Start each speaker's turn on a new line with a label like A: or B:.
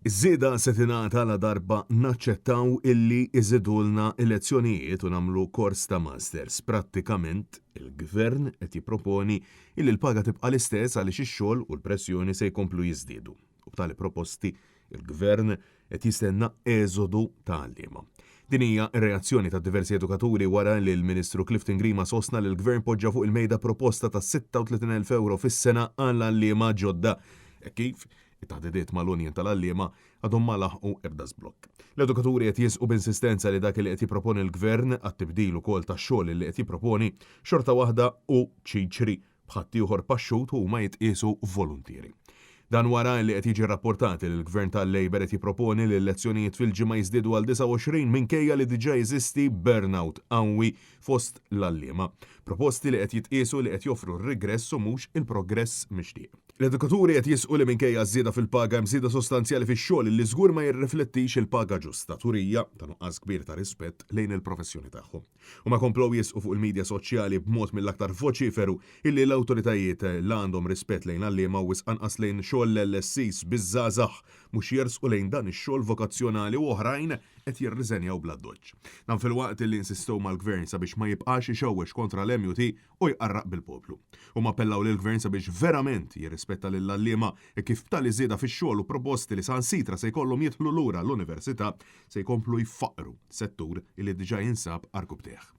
A: Iż-żieda se tingħata la darba naċċettaw illi iżidulna elezzjonijiet u nagħmlu kors ta' masters. Prattikament il-Gvern qed jipproponi illi l-paga tibqa' l-istess għaliex ix-xogħol u l-pressjoni se jkomplu jiżdiedu. U b'tali proposti il-Gvern qed jistenna eżodu ta' għalliema. Din hija r-reazzjoni ta' diversi edukaturi wara li l-Ministru Clifton Grima sostna li l-Gvern poġġa fuq il-mejda proposta ta' 36,000 euro fis-sena għall-għalliema ġodda. Kif? It-taħdidiet mal-Unjon tal-għalliema għadhom ma laħqu ebda żblokk. L-edukaturi qed jisqu b'insistenza li dak li qed jipproponi l-Gvern għat-tibdil ukoll tax-xogħol li qed jipproponi xorta waħda u ċiċri b'ħadd ieħor paxxut huma jitqiesu volontieri. Dan wara li qed jiġi rapportati li l-Gvern tal-Labor qed jipproponi li l-elezzjonijiet fil-ġimgħa jiżdiedu għal 29 minkejja li diġà jeżisti burnout qawwi fost l-għalliema. Proposti li qed jitqiesu li qed joffru r-regress u mhux il-progress mixtieq. L-edukaturi qed jisqu li minkejja żieda fil-paga hemm żieda sostanzjali fix-xogħol li żgur ma jirriflettix il-paga ġusta turija ta' nuqqas kbir ta' rispett lejn il-professjoni tagħhom. U ma komplow jisqu fuq il-medja soċjali b'mod mill-aktar voċiferu illi l-awtoritajiet li għandhom rispett lejn għalliema u anqas lejn xogħol l-LSIs biż-żgħażagħ mhux jersqu lejn dan ix-xogħol vokazzjonali u oħrajn qed jirriżenjaw bla doġġ. Dan fil-waqt li insistew mal-Gvern sabiex ma jibqax ixewwex kontra l-MUT u jqarraq bil-poplu. U ma appellaw lill-Gvern sabiex verament jirrispetta lill-għalliema kif b'tali żieda fix-xogħol u proposti li sansitra se jkollhom jidħlu lura l-università se jkomplu jfaqru settur li diġà jinsab arku bteħ.